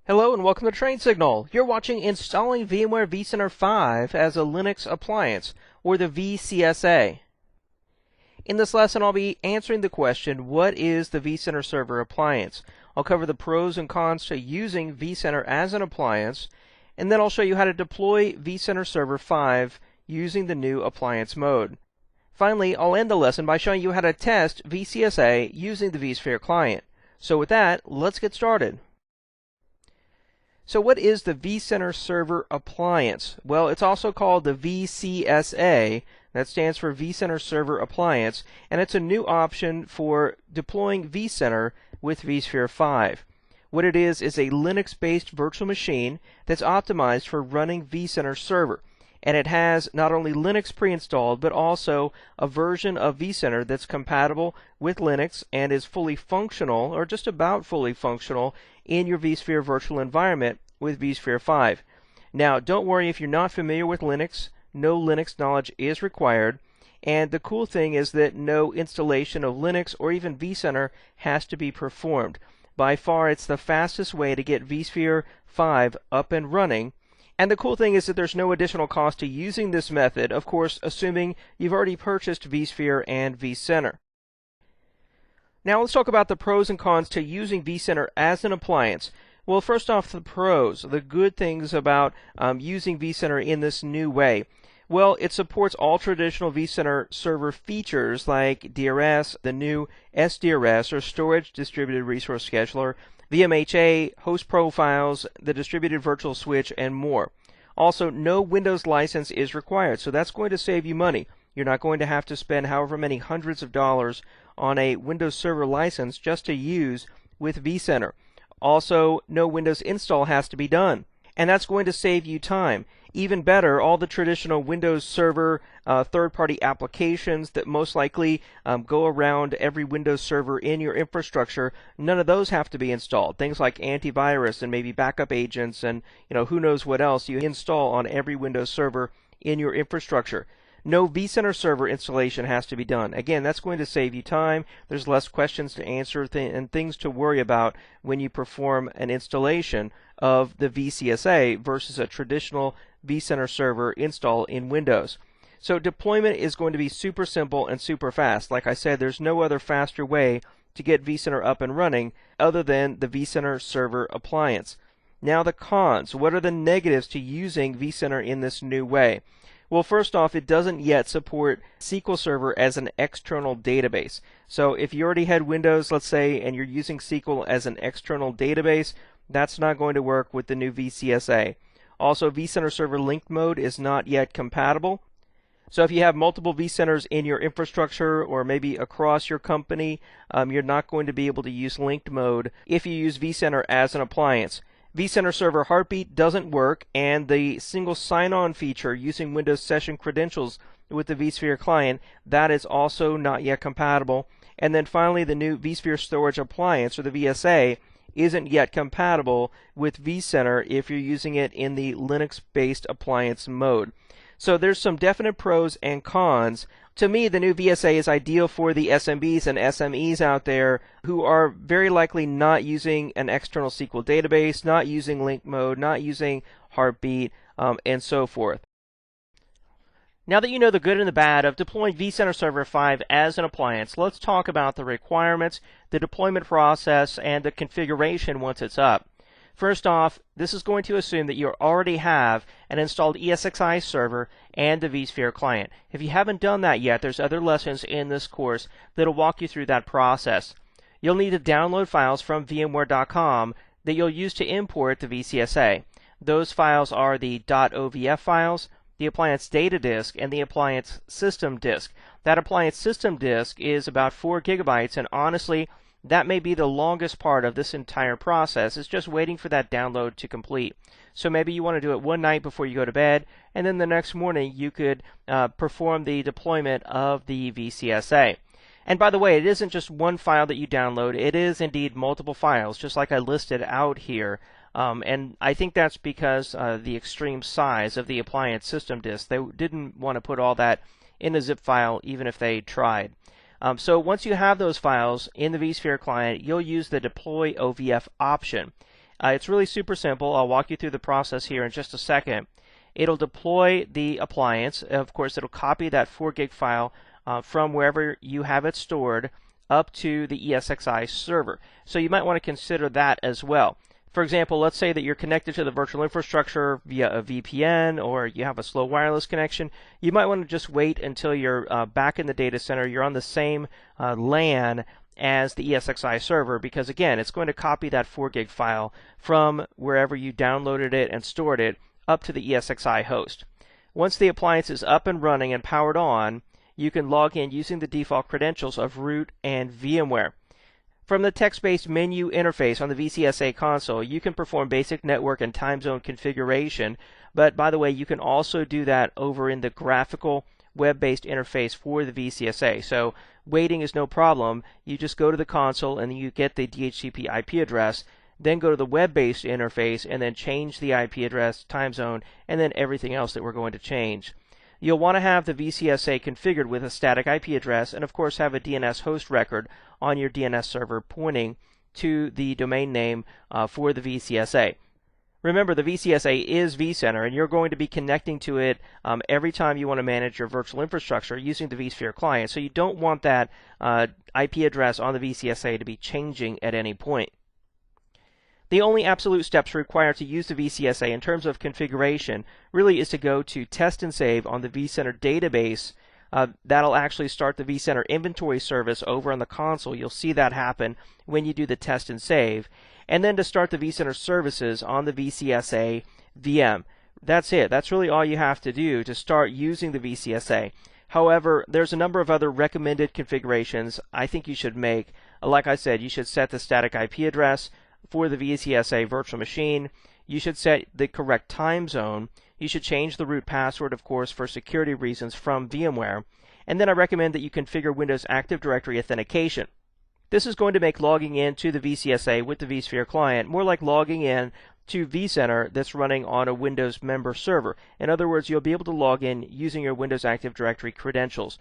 Hello and welcome to Train Signal. You're watching Installing VMware vCenter 5 as a Linux Appliance, or the vCSA. In this lesson, I'll be answering the question, what is the vCenter Server Appliance? I'll cover the pros and cons to using vCenter as an appliance, and then I'll show you how to deploy vCenter Server 5 using the new appliance mode. Finally, I'll end the lesson by showing you how to test vCSA using the vSphere client. So with that, let's get started. So what is the vCenter Server Appliance? Well, it's also called the vCSA. That stands for vCenter Server Appliance, and it's a new option for deploying vCenter with vSphere 5. What it is a Linux-based virtual machine that's optimized for running vCenter Server. And it has not only Linux pre-installed, but also a version of vCenter that's compatible with Linux and is fully functional, or just about fully functional, in your vSphere virtual environment with vSphere 5. Now, don't worry if you're not familiar with Linux. No Linux knowledge is required. And the cool thing is that no installation of Linux or even vCenter has to be performed. By far, it's the fastest way to get vSphere 5 up and running. And the cool thing is that there's no additional cost to using this method, of course, assuming you've already purchased vSphere and vCenter. Now let's talk about the pros and cons to using vCenter as an appliance. Well, first off, the pros, the good things about using vCenter in this new way. Well, it supports all traditional vCenter server features like DRS, the new SDRS, or Storage Distributed Resource Scheduler, VMHA, host profiles, the distributed virtual switch, and more. Also, no Windows license is required, so that's going to save you money. You're not going to have to spend however many hundreds of dollars on a Windows Server license just to use with vCenter. Also, no Windows install has to be done, and that's going to save you time. Even better, all the traditional Windows Server third-party applications that most likely go around every Windows server in your infrastructure, none of those have to be installed. Things like antivirus and maybe backup agents and who knows what else you install on every Windows server in your infrastructure. No vCenter server installation has to be done. Again, that's going to save you time. There's less questions to answer and things to worry about when you perform an installation of the vCSA versus a traditional vCenter server install in Windows. So deployment is going to be super simple and super fast. Like I said, there's no other faster way to get vCenter up and running other than the vCenter Server Appliance. Now the cons. What are the negatives to using vCenter in this new way? Well, first off, it doesn't yet support SQL Server as an external database. So if you already had Windows, let's say, and you're using SQL as an external database, that's not going to work with the new vCSA. Also, vCenter Server Linked Mode is not yet compatible. So if you have multiple vCenters in your infrastructure or maybe across your company, you're not going to be able to use Linked Mode if you use vCenter as an appliance. vCenter Server Heartbeat doesn't work, and the single sign-on feature using Windows Session Credentials with the vSphere client, that is also not yet compatible. And then finally, the new vSphere Storage Appliance, or the VSA, isn't yet compatible with vCenter if you're using it in the Linux-based appliance mode. So there's some definite pros and cons. To me, the new VSA is ideal for the SMBs and SMEs out there who are very likely not using an external SQL database, not using link mode, not using Heartbeat, and so forth. Now that you know the good and the bad of deploying vCenter Server 5 as an appliance, let's talk about the requirements, the deployment process, and the configuration once it's up. First off, this is going to assume that you already have an installed ESXi server and the vSphere client. If you haven't done that yet, there's other lessons in this course that'll walk you through that process. You'll need to download files from VMware.com that you'll use to import the vCSA. Those files are the .ovf files, the appliance data disk, and the appliance system disk. That appliance system disk is about 4 gigabytes, and honestly, that may be the longest part of this entire process. It's just waiting for that download to complete. So maybe you want to do it one night before you go to bed, and then the next morning you could perform the deployment of the vCSA. And by the way, it isn't just one file that you download. It is indeed multiple files, just like I listed out here. And I think that's because the extreme size of the appliance system disk. They didn't want to put all that in a zip file even if they tried. So once you have those files in the vSphere client, you'll use the deploy OVF option. It's really super simple. I'll walk you through the process here in just a second. It'll deploy the appliance. Of course, it'll copy that 4 gig file from wherever you have it stored up to the ESXi server. So you might want to consider that as well. For example, let's say that you're connected to the virtual infrastructure via a VPN, or you have a slow wireless connection. You might want to just wait until you're back in the data center, you're on the same LAN as the ESXi server, because again, it's going to copy that 4 gig file from wherever you downloaded it and stored it up to the ESXi host. Once the appliance is up and running and powered on, you can log in using the default credentials of root and VMware. From the text-based menu interface on the vCSA console, you can perform basic network and time zone configuration, but by the way, you can also do that over in the graphical web-based interface for the vCSA. So waiting is no problem. You just go to the console and you get the DHCP IP address, then go to the web-based interface and then change the IP address, time zone, and then everything else that we're going to change. You'll want to have the vCSA configured with a static IP address, and of course have a DNS host record on your DNS server pointing to the domain name for the vCSA. Remember, the vCSA is vCenter, and you're going to be connecting to it every time you want to manage your virtual infrastructure using the vSphere client, so you don't want that IP address on the vCSA to be changing at any point. The only absolute steps required to use the vCSA in terms of configuration really is to go to Test and Save on the vCenter database. That'll actually start the vCenter inventory service over on the console. You'll see that happen when you do the Test and Save. And then to start the vCenter services on the vCSA VM. That's it. That's really all you have to do to start using the vCSA. However, there's a number of other recommended configurations I think you should make. Like I said, you should set the static IP address for the vCSA virtual machine. You should set the correct time zone. You should change the root password, of course, for security reasons from VMware. And then I recommend that you configure Windows Active Directory authentication. This is going to make logging in to the vCSA with the vSphere client more like logging in to vCenter that's running on a Windows member server. In other words, you'll be able to log in using your Windows Active Directory credentials.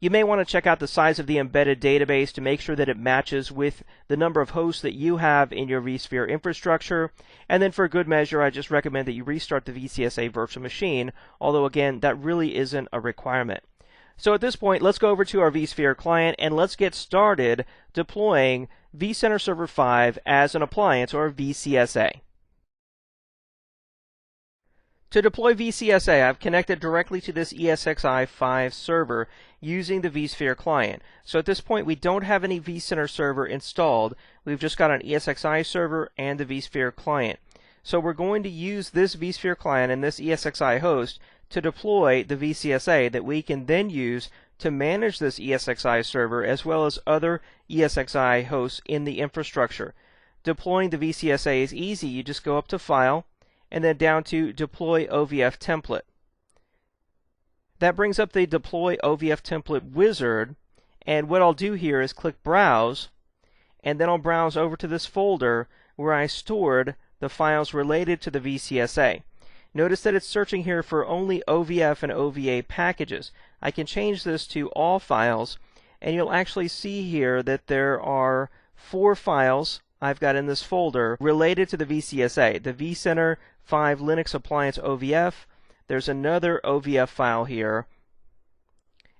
You may want to check out the size of the embedded database to make sure that it matches with the number of hosts that you have in your vSphere infrastructure. And then for good measure, I just recommend that you restart the vCSA virtual machine, although again, that really isn't a requirement. So at this point, let's go over to our vSphere client and let's get started deploying vCenter Server 5 as an appliance, or vCSA. To deploy vCSA, I've connected directly to this ESXi 5 server using the vSphere client. So at this point, we don't have any vCenter server installed. We've just got an ESXi server and the vSphere client. So we're going to use this vSphere client and this ESXi host to deploy the vCSA that we can then use to manage this ESXi server as well as other ESXi hosts in the infrastructure. Deploying the vCSA is easy. You just go up to File, and then down to Deploy OVF Template. That brings up the Deploy OVF Template wizard, and what I'll do here is click Browse, and then I'll browse over to this folder where I stored the files related to the vCSA. Notice that it's searching here for only OVF and OVA packages. I can change this to all files, and you'll actually see here that there are 4 files I've got in this folder related to the vCSA, the vCenter 5 Linux Appliance OVF. There's another OVF file here,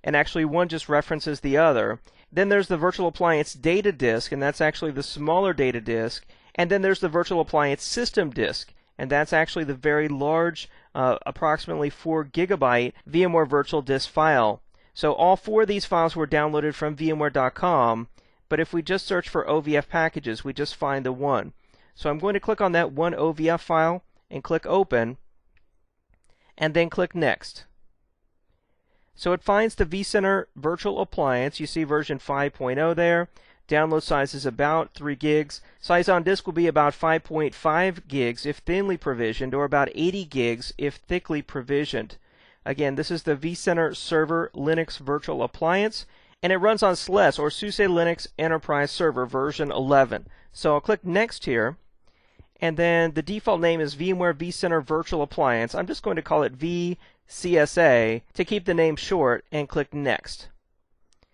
and actually one just references the other. Then there's the Virtual Appliance Data Disk, and that's actually the smaller data disk. And then there's the Virtual Appliance System Disk, and that's actually the very large, approximately 4 gigabyte VMware Virtual Disk file. So all 4 of these files were downloaded from VMware.com. But if we just search for OVF packages, we just find the one. So I'm going to click on that one OVF file and click Open, and then click Next. So it finds the vCenter Virtual Appliance. You see version 5.0 there. Download size is about 3 gigs. Size on disk will be about 5.5 gigs if thinly provisioned, or about 80 gigs if thickly provisioned. Again, this is the vCenter Server Linux Virtual Appliance, and it runs on SLES, or SUSE Linux Enterprise Server version 11. So I'll click Next here, and then the default name is VMware vCenter Virtual Appliance. I'm just going to call it vCSA to keep the name short, and click Next.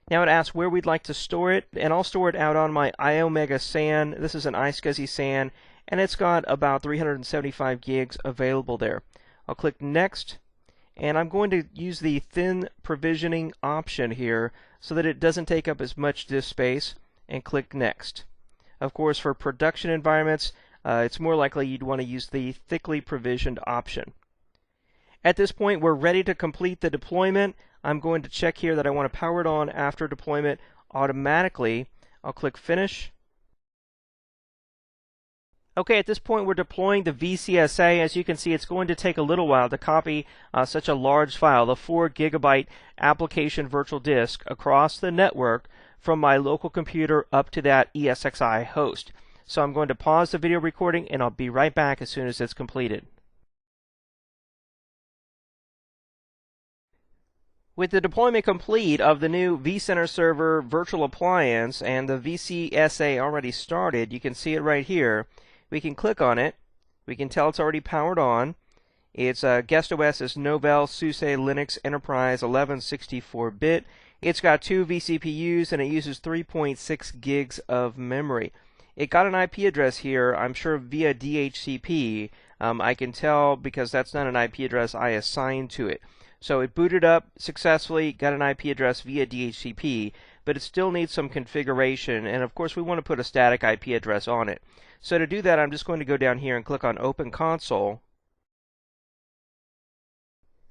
Now it asks where we'd like to store it, and I'll store it out on my iOmega SAN. This is an iSCSI SAN, and it's got about 375 gigs available there. I'll click Next, and I'm going to use the thin provisioning option here so that it doesn't take up as much disk space, and click Next. Of course, for production environments, it's more likely you'd want to use the thickly provisioned option. At this point, we're ready to complete the deployment. I'm going to check here that I want to power it on after deployment automatically. I'll click Finish. Okay, at this point we're deploying the vCSA. As you can see, it's going to take a little while to copy such a large file, the 4 GB application virtual disk, across the network from my local computer up to that ESXi host. So I'm going to pause the video recording, and I'll be right back as soon as it's completed. With the deployment complete of the new vCenter server virtual appliance and the vCSA already started, you can see it right here. We can click on it. We can tell it's already powered on. Its guest OS is Novell SUSE Linux Enterprise 11 64-bit. It's got 2 vCPUs and it uses 3.6 gigs of memory. It got an IP address here, I'm sure via DHCP. I can tell because that's not an IP address I assigned to it. So it booted up successfully, got an IP address via DHCP, but it still needs some configuration, and of course we want to put a static IP address on it. So to do that, I'm just going to go down here and click on Open Console.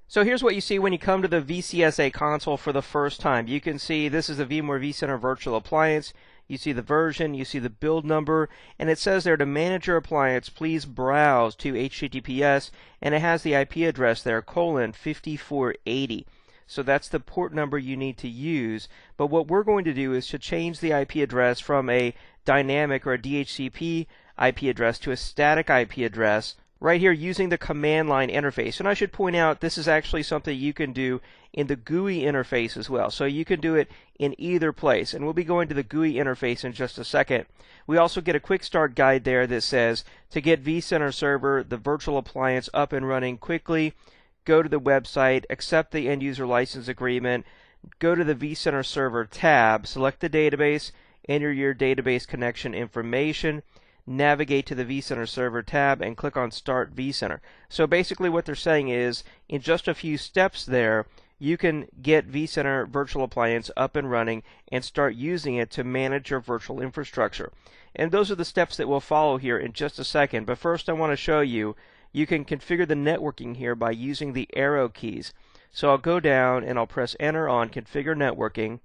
So here's what you see when you come to the vCSA console for the first time. You can see this is the VMware vCenter Virtual Appliance. You see the version, you see the build number, and it says there to manage your appliance, please browse to HTTPS, and it has the IP address there, :5480. So that's the port number you need to use. But what we're going to do is to change the IP address from a dynamic or a DHCP IP address to a static IP address right here using the command line interface. And I should point out this is actually something you can do in the GUI interface as well. So you can do it in either place. And we'll be going to the GUI interface in just a second. We also get a quick start guide there that says to get vCenter server, the virtual appliance, up and running quickly, go to the website, accept the end user license agreement, go to the vCenter server tab, select the database, enter your database connection information, navigate to the vCenter server tab, and click on Start vCenter. So basically what they're saying is, in just a few steps there, you can get vCenter Virtual Appliance up and running and start using it to manage your virtual infrastructure. And those are the steps that we'll follow here in just a second. But first I want to show you, you can configure the networking here by using the arrow keys. So I'll go down and I'll press Enter on Configure Networking.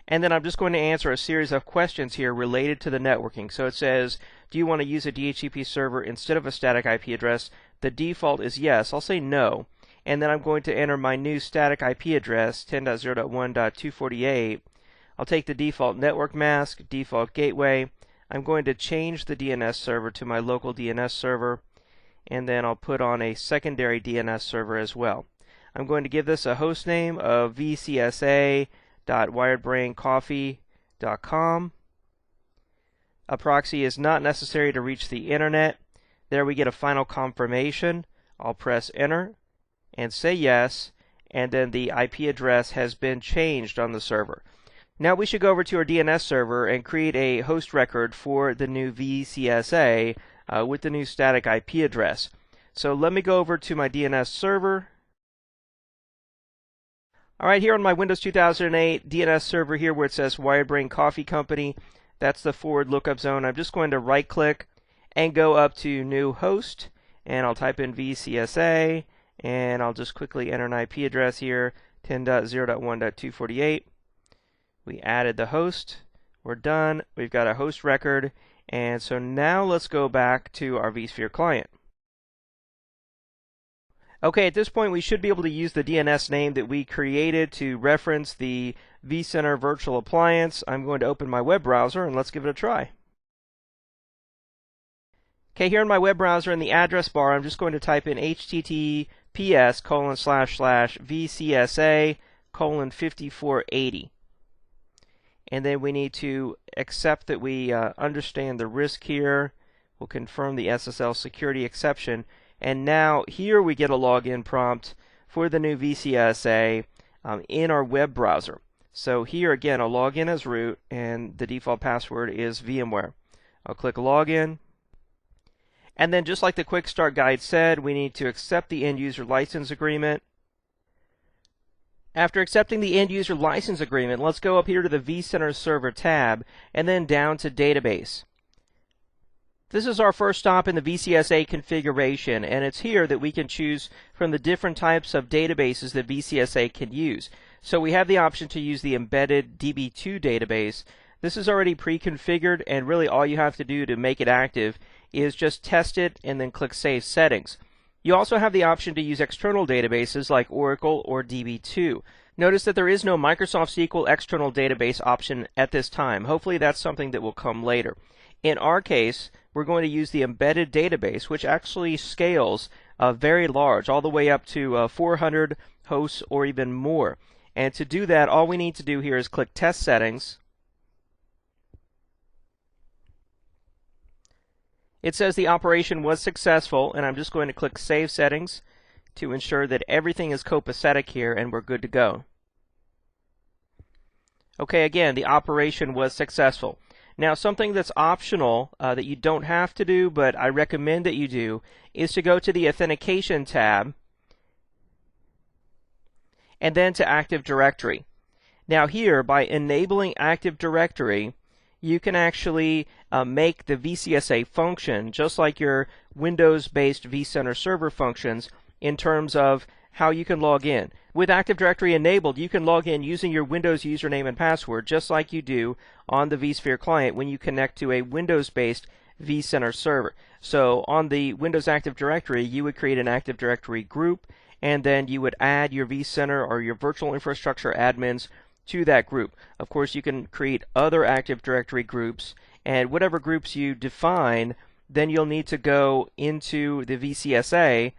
And then I'm just going to answer a series of questions here related to the networking. So it says, do you want to use a DHCP server instead of a static IP address? The default is yes. I'll say no. And then I'm going to enter my new static IP address, 10.0.1.248. I'll take the default network mask, default gateway. I'm going to change the DNS server to my local DNS server. And then I'll put on a secondary DNS server as well. I'm going to give this a host name of vcsa.wiredbraincoffee.com. A proxy is not necessary to reach the internet. There we get a final confirmation. I'll press Enter and say yes, and then the IP address has been changed on the server. Now we should go over to our DNS server and create a host record for the new vCSA with the new static IP address. So let me go over to my DNS server. Alright, here on my Windows 2008 DNS server here where it says Wirebrain Coffee Company, that's the forward lookup zone. I'm just going to right click and go up to New Host, and I'll type in vCSA, and I'll just quickly enter an IP address here, 10.0.1.248. We added the host. We're done. We've got a host record, and so now let's go back to our vSphere client. Okay, at this point we should be able to use the DNS name that we created to reference the vCenter Virtual Appliance. I'm going to open my web browser and let's give it a try. Okay, here in my web browser in the address bar, I'm just going to type in https://vcsa:5480. And then we need to accept that we understand the risk here. We'll confirm the SSL security exception. And now here we get a login prompt for the new vCSA in our web browser. So here again, I'll log in as root, and the default password is VMware. I'll click Login. And then just like the quick start guide said, we need to accept the end user license agreement. After accepting the end user license agreement, let's go up here to the vCenter server tab and then down to database. This is our first stop in the vCSA configuration, and it's here that we can choose from the different types of databases that vCSA can use. So we have the option to use the embedded DB2 database. This is already pre-configured, and really all you have to do to make it active is just test it and then click Save Settings. You also have the option to use external databases like Oracle or DB2. Notice that there is no Microsoft SQL external database option at this time. Hopefully that's something that will come later. In our case, we're going to use the embedded database, which actually scales very large, all the way up to 400 hosts or even more. And to do that, all we need to do here is click Test Settings. It says the operation was successful, and I'm just going to click Save Settings to ensure that everything is copacetic here and we're good to go. Okay, again, the operation was successful. Now, something that's optional that you don't have to do, but I recommend that you do, is to go to the Authentication tab and then to Active Directory. Now here, by enabling Active Directory, you can actually make the vCSA function just like your Windows-based vCenter server functions in terms of how you can log in. With Active Directory enabled, you can log in using your Windows username and password just like you do on the vSphere client when you connect to a Windows-based vCenter server. So on the Windows Active Directory, you would create an Active Directory group, and then you would add your vCenter or your virtual infrastructure admins to that group. Of course, you can create other Active Directory groups, and whatever groups you define, then you'll need to go into the vCSA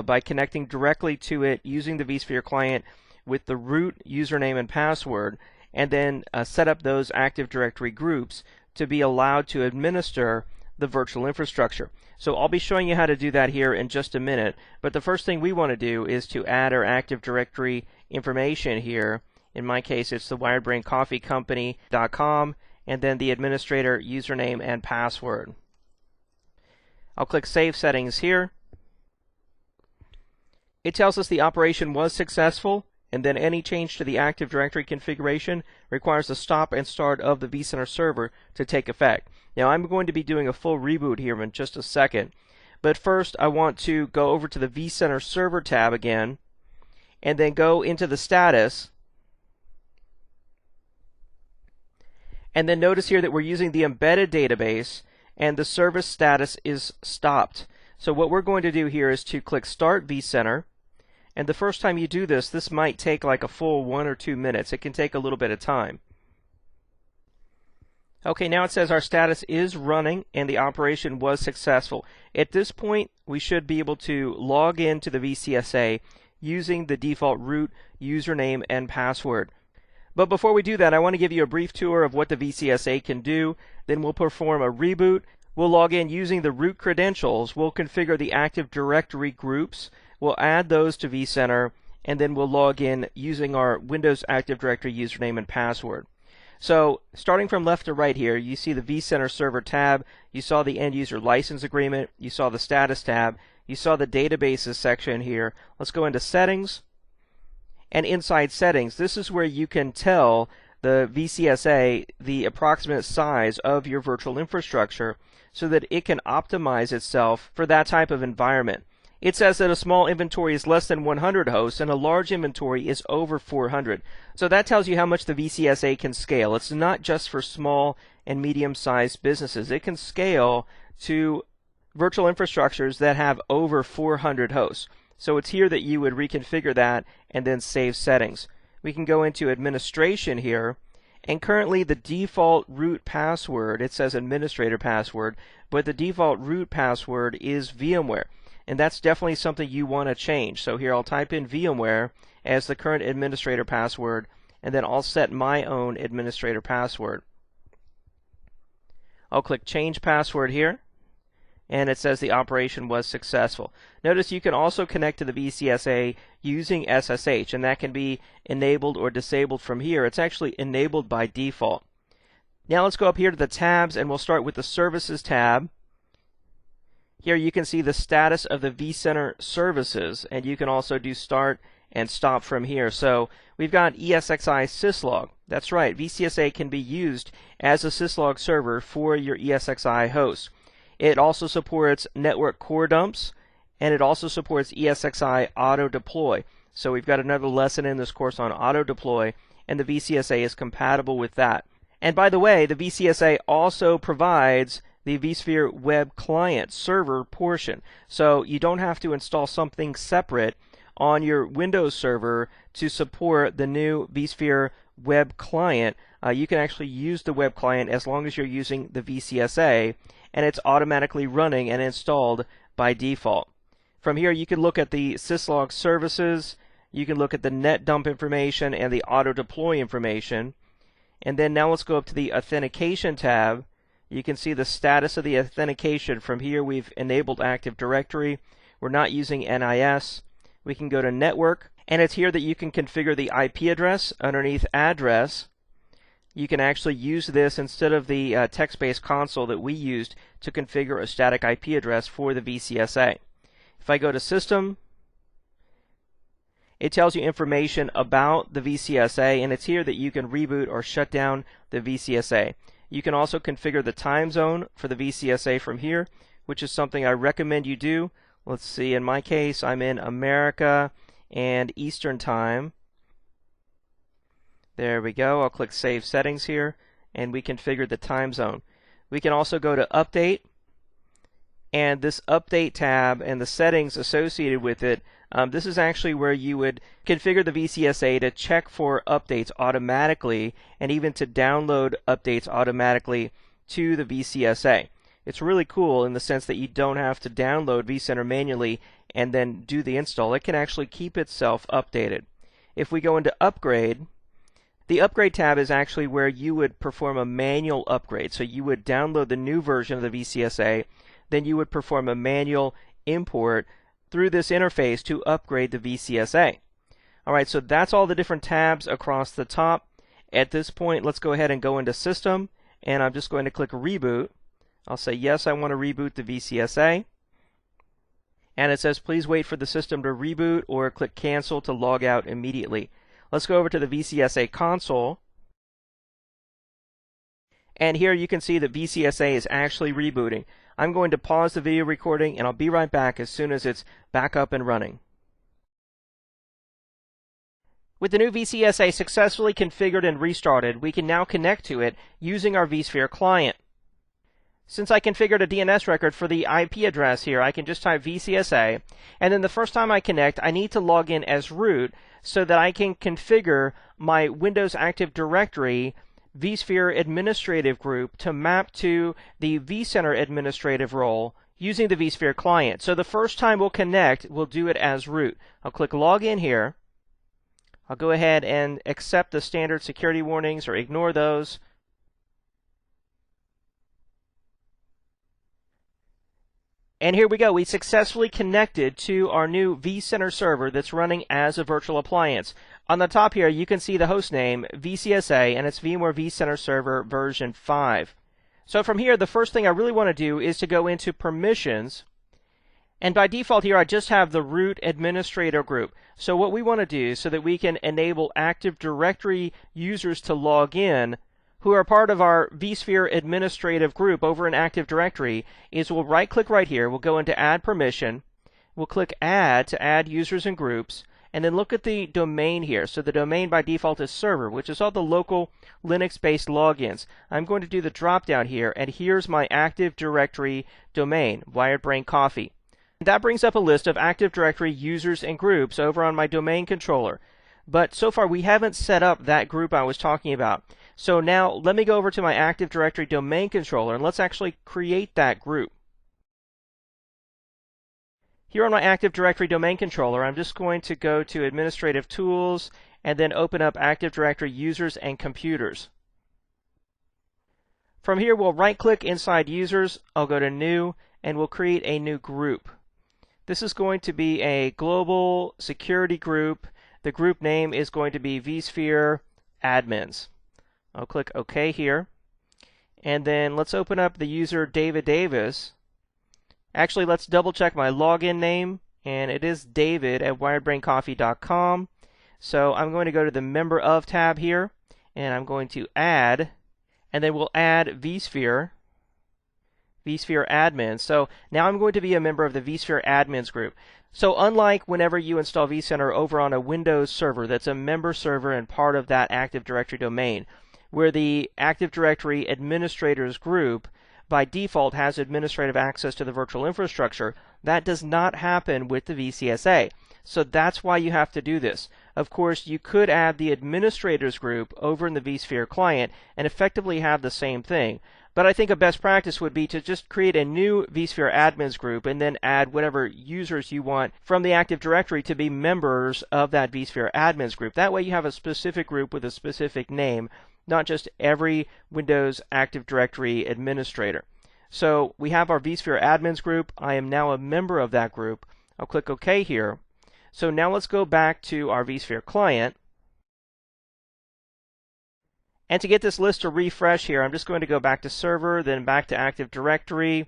by connecting directly to it using the vSphere client with the root username and password, and then set up those Active Directory groups to be allowed to administer the virtual infrastructure. So I'll be showing you how to do that here in just a minute, but the first thing we want to do is to add our Active Directory information here. In my case, it's the wiredbraincoffeecompany.com, and then the administrator username and password. I'll click Save Settings here. It tells us the operation was successful, and then any change to the Active Directory configuration requires the stop and start of the vCenter server to take effect. Now I'm going to be doing a full reboot here in just a second, but first I want to go over to the vCenter server tab again, and then go into the status. And then notice here that we're using the embedded database and the service status is stopped. So what we're going to do here is to click Start vCenter. And the first time you do this, this might take like a full 1 or 2 minutes. It can take a little bit of time. Okay, now it says our status is running and the operation was successful. At this point, we should be able to log into the vCSA using the default root username and password. But before we do that, I want to give you a brief tour of what the vCSA can do. Then we'll perform a reboot. We'll log in using the root credentials. We'll configure the Active Directory groups. We'll add those to vCenter, and then we'll log in using our Windows Active Directory username and password. So starting from left to right here, you see the vCenter server tab. You saw the end user license agreement. You saw the status tab. You saw the databases section here. Let's go into settings. And inside settings, this is where you can tell the vCSA the approximate size of your virtual infrastructure so that it can optimize itself for that type of environment. It says that a small inventory is less than 100 hosts and a large inventory is over 400. So that tells you how much the vCSA can scale. It's not just for small and medium-sized businesses. It can scale to virtual infrastructures that have over 400 hosts. So it's here that you would reconfigure that and then save settings. We can go into administration here, and currently the default root password, it says administrator password, but the default root password is VMware. And that's definitely something you want to change. So here I'll type in VMware as the current administrator password, and then I'll set my own administrator password. I'll click Change Password here, and it says the operation was successful. Notice you can also connect to the vCSA using SSH, and that can be enabled or disabled from here. It's actually enabled by default. Now let's go up here to the tabs, and we'll start with the Services tab. Here you can see the status of the vCenter services, and you can also do start and stop from here. So we've got ESXi syslog. That's right, vCSA can be used as a syslog server for your ESXi host. It also supports network core dumps, and it also supports ESXi auto deploy. So we've got another lesson in this course on auto deploy, and the vCSA is compatible with that. And by the way, the vCSA also provides the vSphere web client server portion. So you don't have to install something separate on your Windows server to support the new vSphere web client. You can actually use the web client as long as you're using the vCSA, and it's automatically running and installed by default. From here you can look at the syslog services, you can look at the net dump information and the auto deploy information. And then now let's go up to the authentication tab. You can see the status of the authentication. From here we've enabled Active Directory. We're not using NIS. We can go to network, and it's here that you can configure the IP address underneath address. You can actually use this instead of the text-based console that we used to configure a static IP address for the vCSA. If I go to system, it tells you information about the vCSA, and it's here that you can reboot or shut down the vCSA. You can also configure the time zone for the vCSA from here, which is something I recommend you do. Let's see, in my case, I'm in America and Eastern Time. There we go. I'll click Save Settings here, and we configure the time zone. We can also go to Update, and this Update tab and the settings associated with it, this is actually where you would configure the vCSA to check for updates automatically, and even to download updates automatically to the vCSA. It's really cool in the sense that you don't have to download vCenter manually and then do the install. It can actually keep itself updated. If we go into Upgrade, the Upgrade tab is actually where you would perform a manual upgrade. So you would download the new version of the vCSA, then you would perform a manual import through this interface to upgrade the vCSA. Alright, so that's all the different tabs across the top. At this point, let's go ahead and go into System, and I'm just going to click Reboot. I'll say yes, I want to reboot the vCSA. And it says please wait for the system to reboot, or click Cancel to log out immediately. Let's go over to the vCSA console. And here you can see that vCSA is actually rebooting. I'm going to pause the video recording, and I'll be right back as soon as it's back up and running. With the new vCSA successfully configured and restarted, we can now connect to it using our vSphere client. Since I configured a DNS record for the IP address here, I can just type vCSA, and then the first time I connect, I need to log in as root so that I can configure my Windows Active Directory vSphere administrative group to map to the vCenter administrative role using the vSphere client. So the first time we'll connect, we'll do it as root. I'll click Login here. I'll go ahead and accept the standard security warnings or ignore those. And here we go. We successfully connected to our new vCenter server that's running as a virtual appliance. On the top here, you can see the host name, vCSA, and it's VMware vCenter Server version 5. So from here, the first thing I really want to do is to go into permissions. And by default here, I just have the root administrator group. So what we want to do so that we can enable Active Directory users to log in who are part of our vSphere administrative group over in Active Directory is we'll right-click right here, we'll go into Add Permission, we'll click Add to add users and groups, and then look at the domain here. So the domain by default is server, which is all the local Linux-based logins. I'm going to do the drop-down here, and here's my Active Directory domain, Wired Brain Coffee. That brings up a list of Active Directory users and groups over on my domain controller. But so far we haven't set up that group I was talking about. So now let me go over to my Active Directory domain controller and let's actually create that group. Here on my Active Directory domain controller, I'm just going to go to Administrative Tools and then open up Active Directory Users and Computers. From here we'll right-click inside Users, I'll go to New, and we'll create a new group. This is going to be a global security group. The group name is going to be vSphere Admins. I'll click OK here. And then let's open up the user David Davis. Actually, let's double check my login name, and it is David at wiredbraincoffee.com. So I'm going to go to the Member Of tab here, and I'm going to add, and then we'll add vSphere admin. So now I'm going to be a member of the vSphere admins group. So unlike whenever you install vCenter over on a Windows server that's a member server and part of that Active Directory domain, where the Active Directory administrators group by default has administrative access to the virtual infrastructure, that does not happen with the vCSA. So that's why you have to do this. Of course, you could add the administrators group over in the vSphere client and effectively have the same thing. But I think a best practice would be to just create a new vSphere admins group and then add whatever users you want from the Active Directory to be members of that vSphere admins group. That way you have a specific group with a specific name, not just every Windows Active Directory administrator. So we have our vSphere admins group. I am now a member of that group. I'll click OK here. So now let's go back to our vSphere client. And to get this list to refresh here, I'm just going to go back to Server, then back to Active Directory.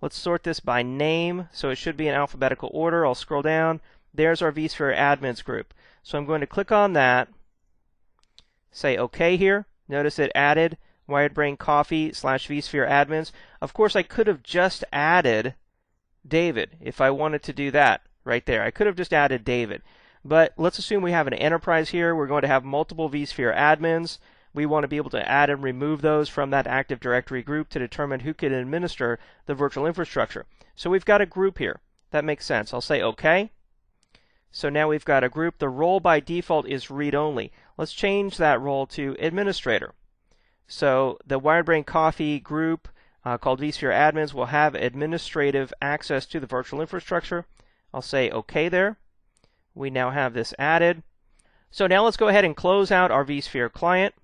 Let's sort this by name, so it should be in alphabetical order. I'll scroll down. There's our vSphere admins group. So I'm going to click on that, say OK here. Notice it added wiredbraincoffee/vSphere admins. Of course, I could have just added David if I wanted to do that right there. I could have just added David. But let's assume we have an enterprise here. We're going to have multiple vSphere admins. We want to be able to add and remove those from that Active Directory group to determine who can administer the virtual infrastructure. So we've got a group here. That makes sense. I'll say OK. So now we've got a group. The role by default is read-only. Let's change that role to administrator. So the WiredBrain Coffee group called vSphere admins will have administrative access to the virtual infrastructure. I'll say OK there. We now have this added. So now let's go ahead and close out our vSphere client.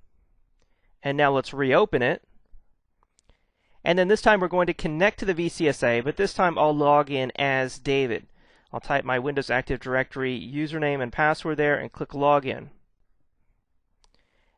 And now let's reopen it. And then this time we're going to connect to the vCSA, but this time I'll log in as David. I'll type my Windows Active Directory username and password there and click Login.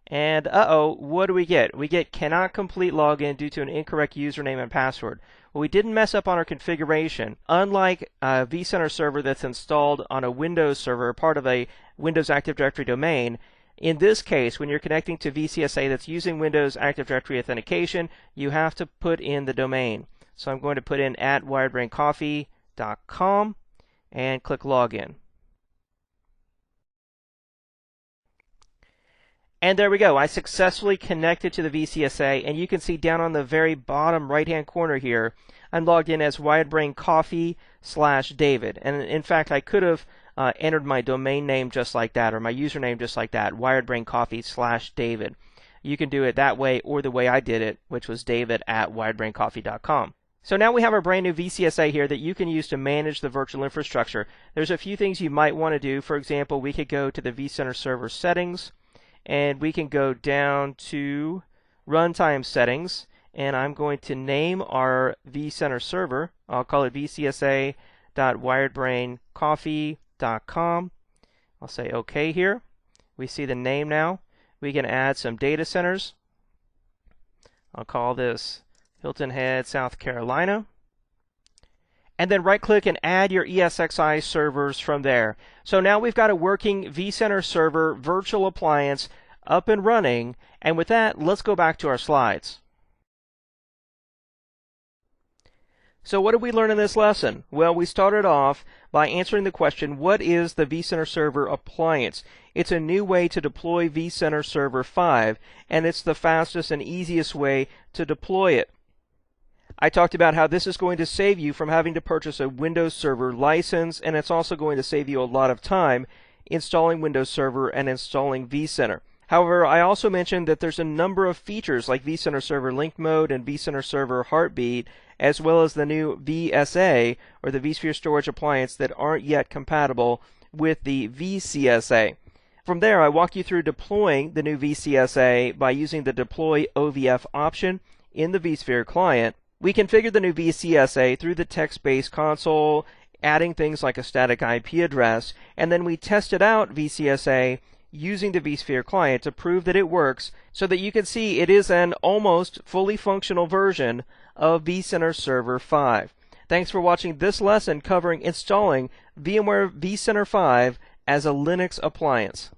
And what do we get? We get cannot complete login due to an incorrect username and password. Well, we didn't mess up on our configuration. Unlike a vCenter server that's installed on a Windows server, part of a Windows Active Directory domain, in this case, when you're connecting to vCSA that's using Windows Active Directory authentication, you have to put in the domain. So I'm going to put in @wiredbraincoffee.com and click Login. And there we go. I successfully connected to the vCSA, and you can see down on the very bottom right-hand corner here, I'm logged in as wiredbraincoffee/David. And in fact, I could have entered my domain name just like that, or my username just like that, wiredbraincoffee/David. You can do it that way or the way I did it, which was david@wiredbraincoffee.com. So now we have our brand new vCSA here that you can use to manage the virtual infrastructure. There's a few things you might want to do. For example, we could go to the vCenter server settings, and we can go down to runtime settings, and I'm going to name our vCenter server. I'll call it vcsa.wiredbraincoffee.com. I'll say OK here. We see the name now. We can add some data centers. I'll call this Hilton Head, South Carolina. And then right-click and add your ESXi servers from there. So now we've got a working vCenter server virtual appliance up and running. And with that, let's go back to our slides. So what did we learn in this lesson? Well, we started off by answering the question, what is the vCenter Server Appliance? It's a new way to deploy vCenter Server 5, and it's the fastest and easiest way to deploy it. I talked about how this is going to save you from having to purchase a Windows Server license, and it's also going to save you a lot of time installing Windows Server and installing vCenter. However, I also mentioned that there's a number of features like vCenter Server Link Mode and vCenter Server Heartbeat, as well as the new vSA, or the vSphere Storage Appliance, that aren't yet compatible with the vCSA. From there, I walk you through deploying the new vCSA by using the Deploy OVF option in the vSphere client. We configure the new vCSA through the text-based console, adding things like a static IP address, and then we tested out vCSA using the vSphere client to prove that it works, so that you can see it is an almost fully functional version of vCenter Server 5. Thanks for watching this lesson covering installing VMware vCenter 5 as a Linux appliance.